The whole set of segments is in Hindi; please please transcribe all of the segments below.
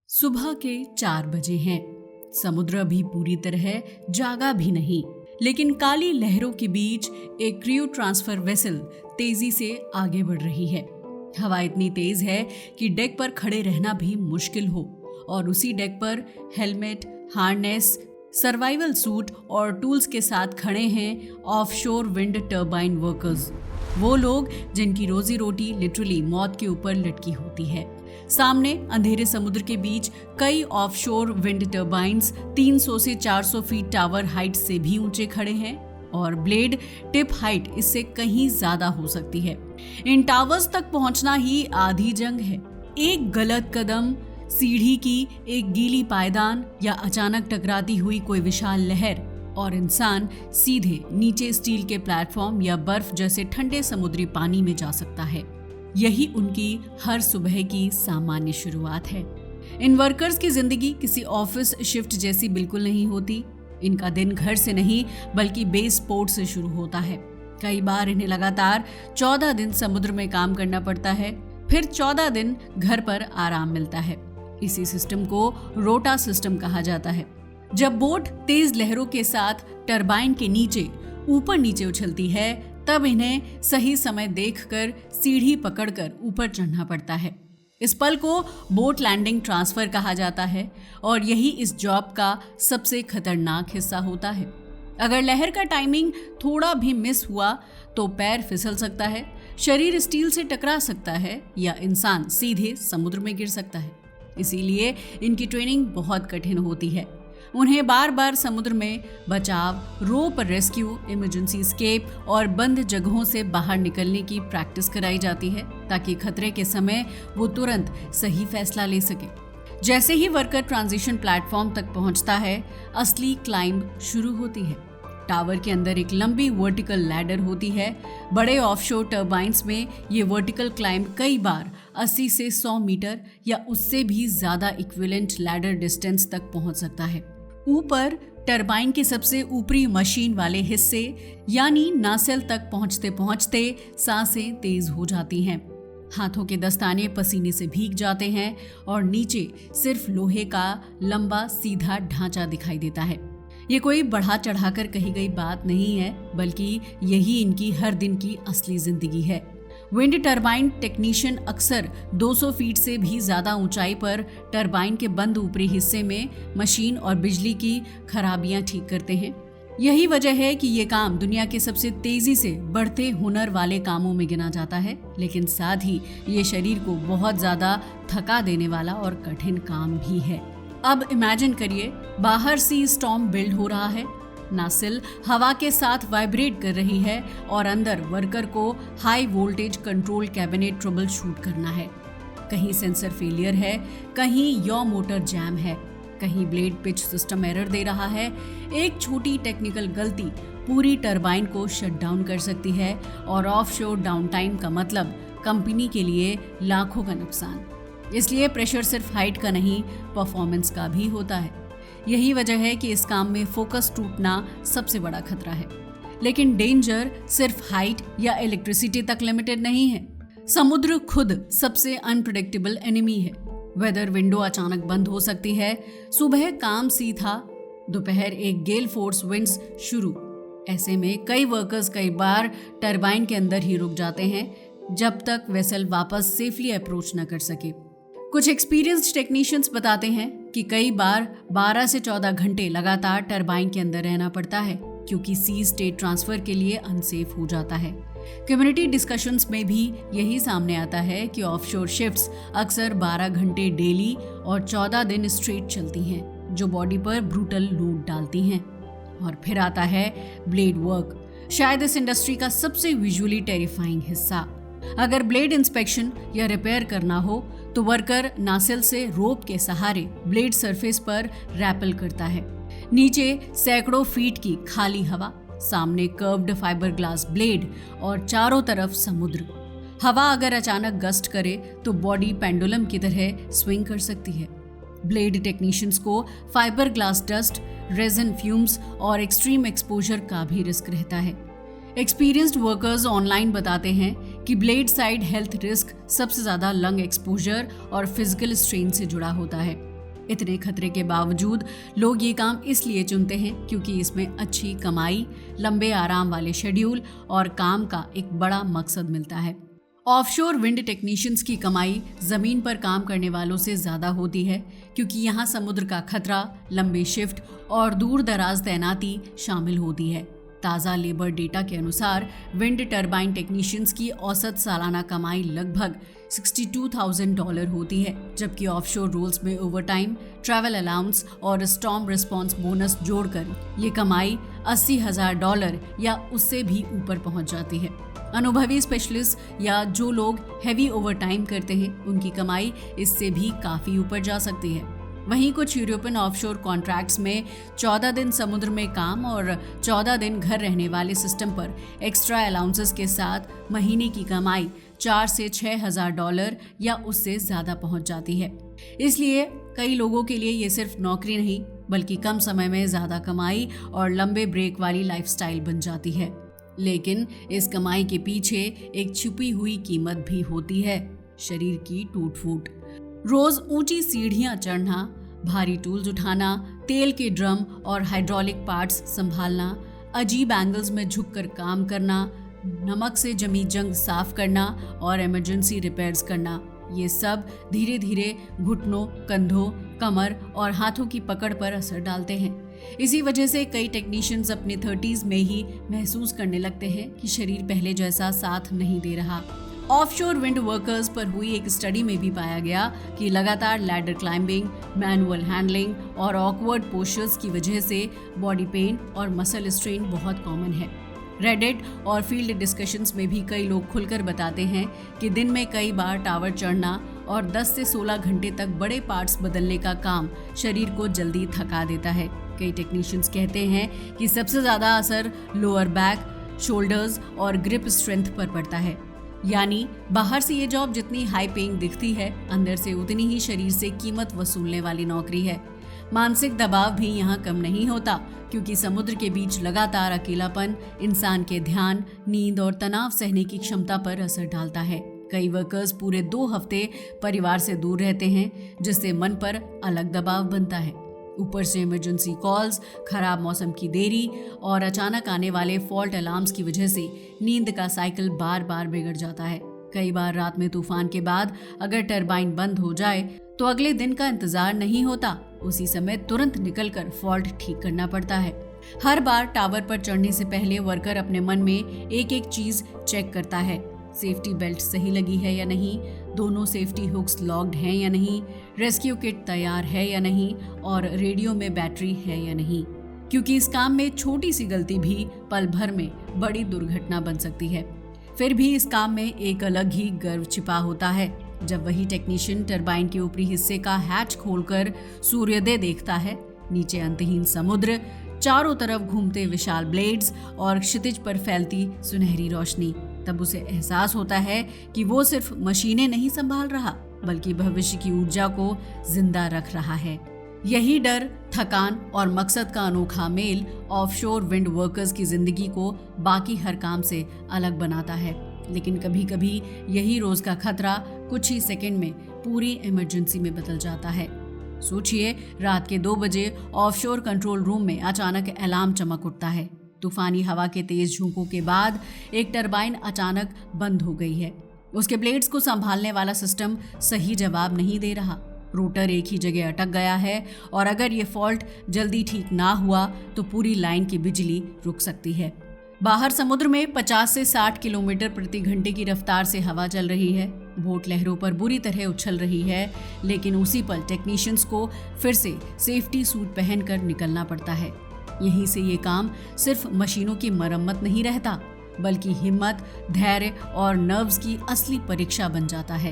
सुबह के 4 बजे हैं। समुद्र अभी पूरी तरह जागा भी नहीं, लेकिन काली लहरों के बीच एक क्रू ट्रांसफर वेसल तेजी से आगे बढ़ रही है। हवा इतनी तेज है कि डेक पर खड़े रहना भी मुश्किल हो, और उसी डेक पर हेलमेट, हार्नेस, सर्वाइवल सूट और टूल्स के साथ खड़े हैं ऑफशोर विंड टर्बाइन वर्कर्स। वो लोग जिनकी रोजी रोटी लिटरली मौत के ऊपर लटकी होती है। सामने अंधेरे समुद्र के बीच कई ऑफशोर विंड टर्बाइन्स 300 से 400 फीट टावर हाइट से भी ऊंचे खड़े हैं, और ब्लेड टिप हाइट इससे कहीं ज्यादा हो सकती है। इन टावर्स तक पहुंचना ही आधी जंग है। एक गलत कदम, सीढ़ी की एक गीली पायदान या अचानक टकराती हुई कोई विशाल लहर और इंसान सीधे नीचे स्टील के प्लेटफॉर्म या बर्फ जैसे ठंडे समुद्री पानी में जा सकता है। यही उनकी हर सुबह की सामान्य शुरुआत है। इन वर्कर्स की जिंदगी किसी ऑफिस शिफ्ट जैसी बिल्कुल नहीं होती। इनका दिन घर से नहीं बल्कि बेस पोर्ट से शुरू होता है। कई बार इन्हें लगातार 14 दिन समुद्र में काम करना पड़ता है, फिर 14 दिन घर पर आराम मिलता है। इसी सिस्टम को रोटा सिस्टम कहा जाता है। जब बोट तेज लहरों के साथ टरबाइन के नीचे ऊपर नीचे उछलती है, तब इन्हें सही समय देखकर सीढ़ी पकड़कर ऊपर चढ़ना पड़ता है। इस पल को बोट लैंडिंग ट्रांसफर कहा जाता है, और यही इस जॉब का सबसे खतरनाक हिस्सा होता है। अगर लहर का टाइमिंग थोड़ा भी मिस हुआ तो पैर फिसल सकता है, शरीर स्टील से टकरा सकता है, या इंसान सीधे समुद्र में गिर सकता है। इसीलिए इनकी ट्रेनिंग बहुत कठिन होती है। उन्हें बार बार समुद्र में बचाव, रोप रेस्क्यू, इमरजेंसी एस्केप और बंद जगहों से बाहर निकलने की प्रैक्टिस कराई जाती है, ताकि खतरे के समय वो तुरंत सही फैसला ले सके। जैसे ही वर्कर ट्रांजिशन प्लेटफॉर्म तक पहुंचता है, असली क्लाइंब शुरू होती है। टावर के अंदर एक लंबी वर्टिकल लैडर होती है। बड़े ऑफशोर टर्बाइन्स में ये वर्टिकल क्लाइंब कई बार 80 से 100 मीटर या उससे भी ज्यादा इक्विवेलेंट लैडर डिस्टेंस तक पहुंच सकता है। ऊपर टरबाइन के सबसे ऊपरी मशीन वाले हिस्से यानी नासेल तक पहुंचते पहुंचते सांसें तेज हो जाती हैं। हाथों के दस्ताने पसीने से भीग जाते हैं, और नीचे सिर्फ लोहे का लंबा सीधा ढांचा दिखाई देता है। ये कोई बढ़ा चढ़ाकर कही गई बात नहीं है, बल्कि यही इनकी हर दिन की असली जिंदगी है। विंड टरबाइन टेक्नीशियन अक्सर 200 फीट से भी ज्यादा ऊंचाई पर टरबाइन के बंद ऊपरी हिस्से में मशीन और बिजली की खराबियां ठीक करते हैं। यही वजह है कि ये काम दुनिया के सबसे तेजी से बढ़ते हुनर वाले कामों में गिना जाता है, लेकिन साथ ही ये शरीर को बहुत ज्यादा थका देने वाला और कठिन काम भी है। अब इमेजिन करिए, बाहर सी स्टॉर्म बिल्ड हो रहा है, नासिल हवा के साथ वाइब्रेट कर रही है, और अंदर वर्कर को high voltage control cabinet trouble shoot करना है। कहीं सेंसर फेलियर है, कहीं यॉ मोटर जैम है, कहीं ब्लेड पिच सिस्टम एरर दे रहा है। एक छोटी टेक्निकल गलती पूरी टरबाइन को शट डाउन कर सकती है, और ऑफशोर डाउन टाइम का मतलब कंपनी के लिए लाखों का नुकसान। इसलिए प्रेशर सिर्फ हाइट का नहीं, परफॉर्मेंस का भी होता है। यही वजह है कि इस काम में फोकस टूटना सबसे बड़ा खतरा है। लेकिन डेंजर सिर्फ हाइट या इलेक्ट्रिसिटी तक लिमिटेड नहीं है। समुद्र खुद सबसे अनप्रेडिक्टेबल एनिमी है। वेदर विंडो अचानक बंद हो सकती है। सुबह काम सीधा, दोपहर एक गेल फोर्स विंड्स शुरू। ऐसे में कई वर्कर्स कई बार टरबाइन के अंदर ही रुक जाते हैं, जब तक वेसल वापस सेफली अप्रोच न कर सके। कुछ एक्सपीरियंस्ड टेक्नीशियंस बताते हैं कि कई बार 12 से 14 घंटे लगातार टरबाइन के अंदर रहना पड़ता है, क्योंकि सी स्टेट ट्रांसफर के लिए अनसेफ हो जाता है। कम्युनिटी डिस्कशंस में भी यही सामने आता है कि ऑफशोर शिफ्ट्स अक्सर 12 घंटे डेली और 14 दिन स्ट्रेट चलती हैं, जो बॉडी पर ब्रूटल लोड डालती हैं। और फिर आता है ब्लेड वर्क, शायद इस इंडस्ट्री का सबसे विजुअली टेरिफाइंग हिस्सा। अगर ब्लेड इंस्पेक्शन या रिपेयर करना हो तो वर्कर नासेल से रोप के सहारे ब्लेड सरफेस पर रैपल करता है। नीचे सैकड़ों फीट की खाली हवा, सामने कर्व्ड फाइबर ग्लास ब्लेड, और चारों तरफ समुद्र। हवा अगर अचानक गस्ट करे तो बॉडी पेंडुलम की तरह स्विंग कर सकती है। ब्लेड टेक्नीशियंस को fibre glass dust, resin fumes और एक्सट्रीम एक्सपोजर का भी रिस्क रहता है। एक्सपीरियंस्ड वर्कर्स ऑनलाइन बताते हैं कि ब्लेड साइड हेल्थ रिस्क सबसे ज्यादा लंग एक्सपोजर और फिजिकल स्ट्रेन से जुड़ा होता है। इतने खतरे के बावजूद लोग ये काम इसलिए चुनते हैं क्योंकि इसमें अच्छी कमाई, लंबे आराम वाले शेड्यूल और काम का एक बड़ा मकसद मिलता है। ऑफशोर विंड टेक्नीशियंस की कमाई जमीन पर काम करने वालों से ज्यादा होती है क्योंकि यहाँ समुद्र का खतरा, लंबे शिफ्ट और दूर दराज तैनाती शामिल होती है। ताज़ा लेबर डेटा के अनुसार विंड टरबाइन टेक्नीशियंस की औसत सालाना कमाई लगभग $62,000 होती है, जबकि ऑफशोर रोल्स में ओवरटाइम, ट्रैवल अलाउंस और स्टॉर्म रिस्पॉन्स बोनस जोड़कर ये कमाई $80,000 या उससे भी ऊपर पहुंच जाती है। अनुभवी स्पेशलिस्ट या जो लोग हैवी ओवरटाइम करते हैं उनकी कमाई इससे भी काफ़ी ऊपर जा सकती है। वहीं कुछ यूरोपियन ऑफशोर कॉन्ट्रैक्ट्स में 14 दिन समुद्र में काम और 14 दिन घर रहने वाले सिस्टम पर एक्स्ट्रा अलाउंसेस के साथ महीने की कमाई $4,000 से $6,000 या उससे ज़्यादा पहुंच जाती है। इसलिए कई लोगों के लिए ये सिर्फ नौकरी नहीं बल्कि कम समय में ज़्यादा कमाई और लंबे ब्रेक वाली लाइफस्टाइल बन जाती है। लेकिन इस कमाई के पीछे एक छुपी हुई कीमत भी होती है, शरीर की टूट फूट। रोज ऊंची सीढ़ियां चढ़ना, भारी टूल्स उठाना, तेल के ड्रम और हाइड्रोलिक पार्ट्स संभालना, अजीब एंगल्स में झुककर काम करना, नमक से जमी जंग साफ करना और इमरजेंसी रिपेयर्स करना, ये सब धीरे धीरे घुटनों, कंधों, कमर और हाथों की पकड़ पर असर डालते हैं। इसी वजह से कई टेक्नीशियंस अपने 30s में ही महसूस करने लगते हैं कि शरीर पहले जैसा साथ नहीं दे रहा। ऑफशोर विंड वर्कर्स पर हुई एक स्टडी में भी पाया गया कि लगातार लैडर क्लाइंबिंग, मैनुअल हैंडलिंग और ऑकवर्ड पोस्चर्स की वजह से बॉडी पेन और मसल स्ट्रेन बहुत कॉमन है। रेडिट और फील्ड डिस्कशंस में भी कई लोग खुलकर बताते हैं कि दिन में कई बार टावर चढ़ना और 10 से 16 घंटे तक बड़े पार्ट्स बदलने का काम शरीर को जल्दी थका देता है। कई टेक्नीशियंस कहते हैं कि सबसे ज़्यादा असर लोअर बैक, शोल्डर्स और ग्रिप स्ट्रेंथ पर पड़ता है। यानी बाहर से ये जॉब जितनी हाई पेइंग दिखती है, अंदर से उतनी ही शरीर से कीमत वसूलने वाली नौकरी है। मानसिक दबाव भी यहाँ कम नहीं होता क्योंकि समुद्र के बीच लगातार अकेलापन इंसान के ध्यान, नींद और तनाव सहने की क्षमता पर असर डालता है। कई वर्कर्स पूरे 2 हफ्ते परिवार से दूर रहते हैं, जिससे मन पर अलग दबाव बनता है। ऊपर से इमरजेंसी कॉल्स, खराब मौसम की देरी और अचानक आने वाले फॉल्ट अलार्म्स की वजह से नींद का साइकिल बार बार बिगड़ जाता है। कई बार रात में तूफान के बाद अगर टरबाइन बंद हो जाए तो अगले दिन का इंतजार नहीं होता, उसी समय तुरंत निकलकर फॉल्ट ठीक करना पड़ता है। हर बार टावर पर चढ़ने से पहले वर्कर अपने मन में एक एक चीज चेक करता है। सेफ्टी बेल्ट सही लगी है या नहीं, दोनों सेफ्टी हुक्स लॉक्ड हैं या नहीं, रेस्क्यू किट तैयार है या नहीं और रेडियो में बैटरी है या नहीं, क्योंकि इस काम में छोटी सी गलती भी पल भर में बड़ी दुर्घटना बन सकती है। फिर भी इस काम में एक अलग ही गर्व छिपा होता है जब वही टेक्नीशियन टरबाइन के ऊपरी हिस्से का हैच खोलकर सूर्योदय देखता है, नीचे अंतहीन समुद्र, चारों तरफ घूमते विशाल ब्लेड्स और क्षितिज पर फैलती सुनहरी रोशनी। तब उसे एहसास होता है कि वो सिर्फ मशीनें नहीं संभाल रहा बल्कि भविष्य की ऊर्जा को जिंदा रख रहा है। यही डर, थकान और मकसद का अनोखा मेल ऑफशोर विंड वर्कर्स की जिंदगी को बाकी हर काम से अलग बनाता है। लेकिन कभी कभी यही रोज का खतरा कुछ ही सेकंड में पूरी इमरजेंसी में बदल जाता है। सोचिए, रात के 2 बजे ऑफशोर कंट्रोल रूम में अचानक अलार्म चमक उठता है। तूफानी हवा के तेज झोंकों के बाद एक टरबाइन अचानक बंद हो गई है। उसके ब्लेड्स को संभालने वाला सिस्टम सही जवाब नहीं दे रहा। रोटर एक ही जगह अटक गया है और अगर ये फॉल्ट जल्दी ठीक ना हुआ तो पूरी लाइन की बिजली रुक सकती है। बाहर समुद्र में 50 से 60 किलोमीटर प्रति घंटे की रफ्तार से हवा चल रही है। बोट लहरों पर बुरी तरह उछल रही है, लेकिन उसी पल टेक्नीशियंस को फिर से सेफ्टी सूट पहनकर निकलना पड़ता है। यहीं से ये काम सिर्फ मशीनों की मरम्मत नहीं रहता बल्कि हिम्मत, धैर्य और नर्व्स की असली परीक्षा बन जाता है।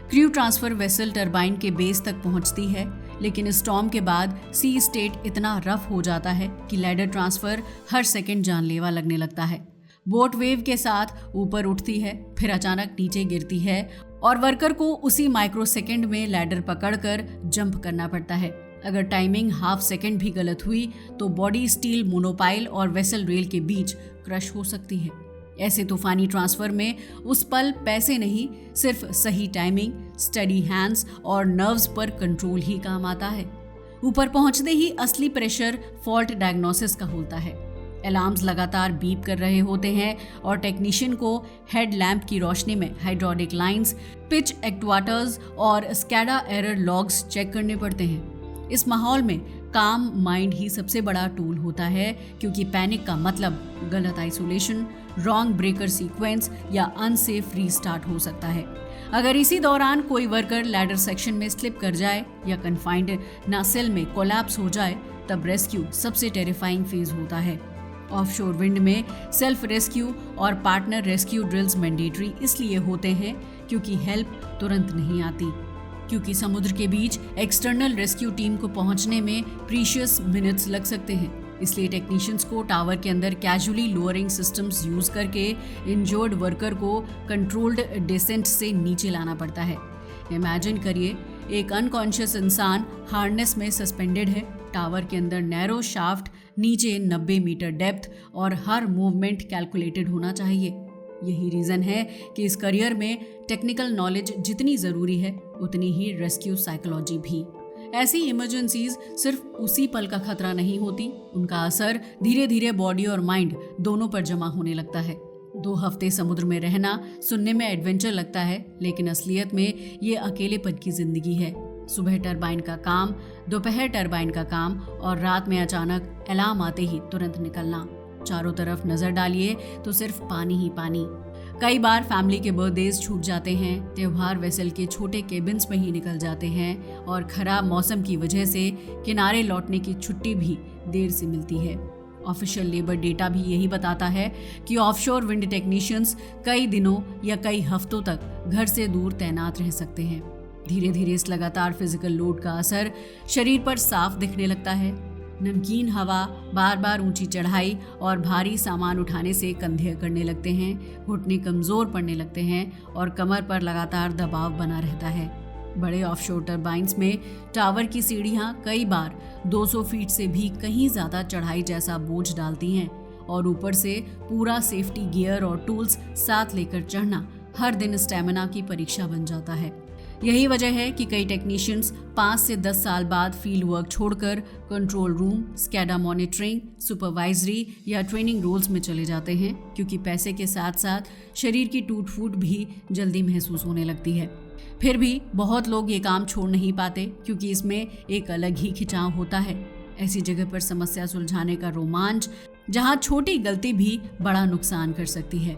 क्रू ट्रांसफर वेसल टरबाइन के बेस तक पहुंचती है, लेकिन स्टॉर्म के बाद सी स्टेट इतना रफ हो जाता है कि लैडर ट्रांसफर हर सेकंड जानलेवा लगने लगता है। बोट वेव के साथ ऊपर उठती है, फिर अचानक नीचे गिरती है और वर्कर को उसी माइक्रो सेकंड में लैडर पकड़कर जंप करना पड़ता है। अगर टाइमिंग हाफ सेकंड भी गलत हुई तो बॉडी स्टील मोनोपाइल और वेसल रेल के बीच क्रश हो सकती है। ऐसे तूफानी ट्रांसफर में उस पल पैसे नहीं, सिर्फ सही टाइमिंग, स्टडी हैंड्स और नर्व्स पर कंट्रोल ही काम आता है। ऊपर पहुंचते ही असली प्रेशर फॉल्ट डायग्नोसिस का होता है। अलार्म्स लगातार बीप कर रहे होते हैं और टेक्नीशियन को हेड लैंप की रोशनी में हाइड्रोलिक लाइंस, पिच एक्ट्यूएटर्स और स्कैडा एरर लॉग्स चेक करने पड़ते हैं। इस माहौल में काम माइंड ही सबसे बड़ा टूल होता है, क्योंकि पैनिक का मतलब गलत आइसोलेशन, रॉन्ग ब्रेकर सीक्वेंस या अनसेफ रीस्टार्ट हो सकता है। अगर इसी दौरान कोई वर्कर लैडर सेक्शन में स्लिप कर जाए या कन्फाइंड नासेल में कोलैप्स हो जाए, तब रेस्क्यू सबसे टेरिफाइंग फेज होता है। ऑफशोर विंड में सेल्फ रेस्क्यू और पार्टनर रेस्क्यू ड्रिल्स मैंडेटरी इसलिए होते हैं क्योंकि हेल्प तुरंत नहीं आती, क्योंकि समुद्र के बीच एक्सटर्नल रेस्क्यू टीम को पहुंचने में प्रीशियस मिनट्स लग सकते हैं। इसलिए टेक्नीशियंस को टावर के अंदर कैजुअली लोअरिंग सिस्टम्स यूज करके इंजर्ड वर्कर को कंट्रोल्ड डिसेंट से नीचे लाना पड़ता है। इमेजिन करिए, एक अनकॉन्शियस इंसान हार्नेस में सस्पेंडेड है, टावर के अंदर नैरो शाफ्ट, नीचे 90 मीटर डेप्थ और हर मूवमेंट कैलकुलेटेड होना चाहिए। यही रीज़न है कि इस करियर में टेक्निकल नॉलेज जितनी ज़रूरी है, उतनी ही रेस्क्यू साइकोलॉजी भी। ऐसी इमरजेंसीज सिर्फ उसी पल का खतरा नहीं होती, उनका असर धीरे धीरे बॉडी और माइंड दोनों पर जमा होने लगता है। 2 हफ्ते समुद्र में रहना सुनने में एडवेंचर लगता है, लेकिन असलियत में ये अकेलेपन की जिंदगी है। सुबह टरबाइन का काम, दोपहर टरबाइन का काम और रात में अचानक अलार्म आते ही तुरंत निकलना। चारों तरफ नजर डालिए तो सिर्फ पानी ही पानी। कई बार फैमिली के बर्थडेज छूट जाते हैं, त्योहार वेसल के छोटे केबिन्स में ही निकल जाते हैं और खराब मौसम की वजह से किनारे लौटने की छुट्टी भी देर से मिलती है। ऑफिशियल लेबर डेटा भी यही बताता है कि ऑफशोर विंड टेक्नीशियंस कई दिनों या कई हफ्तों तक घर से दूर तैनात रह सकते हैं। धीरे धीरे इस लगातार फिजिकल लोड का असर शरीर पर साफ दिखने लगता है। नमकीन हवा, बार बार ऊंची चढ़ाई और भारी सामान उठाने से कंधे अकड़ने लगते हैं, घुटने कमज़ोर पड़ने लगते हैं और कमर पर लगातार दबाव बना रहता है। बड़े ऑफशोर टरबाइन्स में टावर की सीढ़ियां कई बार 200 फीट से भी कहीं ज़्यादा चढ़ाई जैसा बोझ डालती हैं और ऊपर से पूरा सेफ्टी गियर और टूल्स साथ लेकर चढ़ना हर दिन स्टेमिना की परीक्षा बन जाता है। यही वजह है कि कई टेक्नीशियंस 5 से 10 साल बाद फील्ड वर्क छोड़कर control room, SCADA monitoring, supervisory या ट्रेनिंग रोल्स में चले जाते हैं, क्योंकि पैसे के साथ साथ शरीर की टूट फूट भी जल्दी महसूस होने लगती है। फिर भी बहुत लोग ये काम छोड़ नहीं पाते, क्योंकि इसमें एक अलग ही खिंचाव होता है। ऐसी जगह पर समस्या सुलझाने का रोमांच, जहाँ छोटी गलती भी बड़ा नुकसान कर सकती है।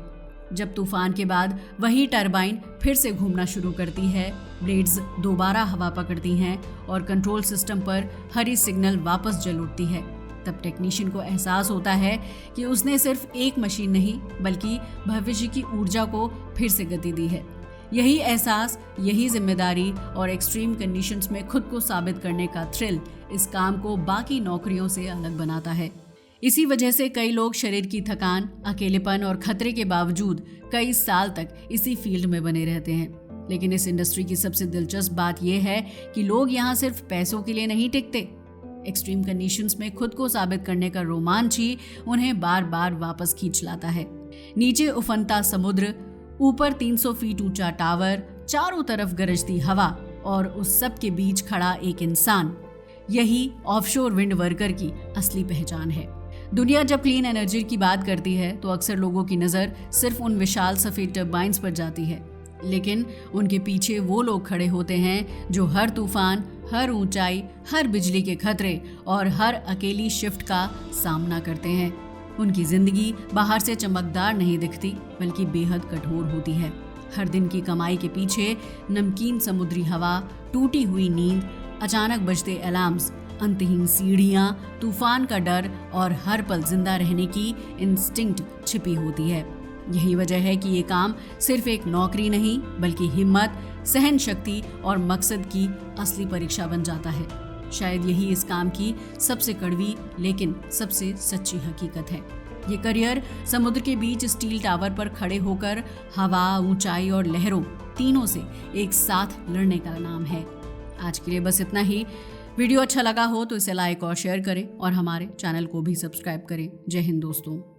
जब तूफान के बाद वही टरबाइन फिर से घूमना शुरू करती है, ब्लेड्स दोबारा हवा पकड़ती हैं और कंट्रोल सिस्टम पर हरी सिग्नल वापस जल उठती है, तब टेक्नीशियन को एहसास होता है कि उसने सिर्फ एक मशीन नहीं बल्कि भविष्य की ऊर्जा को फिर से गति दी है। यही एहसास, यही जिम्मेदारी और एक्सट्रीम कंडीशंस में खुद को साबित करने का थ्रिल इस काम को बाकी नौकरियों से अलग बनाता है। इसी वजह से कई लोग शरीर की थकान, अकेलेपन और खतरे के बावजूद कई साल तक इसी फील्ड में बने रहते हैं। लेकिन इस इंडस्ट्री की सबसे दिलचस्प बात यह है कि लोग यहाँ सिर्फ पैसों के लिए नहीं टिकते। एक्सट्रीम कंडीशंस में खुद को साबित करने का रोमांच ही उन्हें बार बार वापस खींच लाता है। नीचे उफनता समुद्र, ऊपर 300 फीट ऊंचा टावर, चारों तरफ गरजती हवा और उस सब के बीच खड़ा एक इंसान, यही ऑफशोर विंड वर्कर की असली पहचान है। दुनिया जब क्लीन एनर्जी की बात करती है तो अक्सर लोगों की नज़र सिर्फ उन विशाल सफ़ेद टरबाइन्स पर जाती है, लेकिन उनके पीछे वो लोग खड़े होते हैं जो हर तूफान, हर ऊंचाई, हर बिजली के खतरे और हर अकेली शिफ्ट का सामना करते हैं। उनकी जिंदगी बाहर से चमकदार नहीं दिखती, बल्कि बेहद कठोर होती है। हर दिन की कमाई के पीछे नमकीन समुद्री हवा, टूटी हुई नींद, अचानक बजते अलार्म्स, अंतहीन सीढ़ियां, तूफान का डर और हर पल जिंदा रहने की इंस्टिंक्ट छिपी होती है। यही वजह है कि ये काम सिर्फ एक नौकरी नहीं बल्कि हिम्मत, सहन शक्ति और मकसद की असली परीक्षा बन जाता है। शायद यही इस काम की सबसे कड़वी लेकिन सबसे सच्ची हकीकत है। ये करियर समुद्र के बीच स्टील टावर पर खड़े होकर हवा, ऊंचाई और लहरों तीनों से एक साथ लड़ने का नाम है। आज के लिए बस इतना ही। वीडियो अच्छा लगा हो तो इसे लाइक और शेयर करें और हमारे चैनल को भी सब्सक्राइब करें। जय हिंद दोस्तों।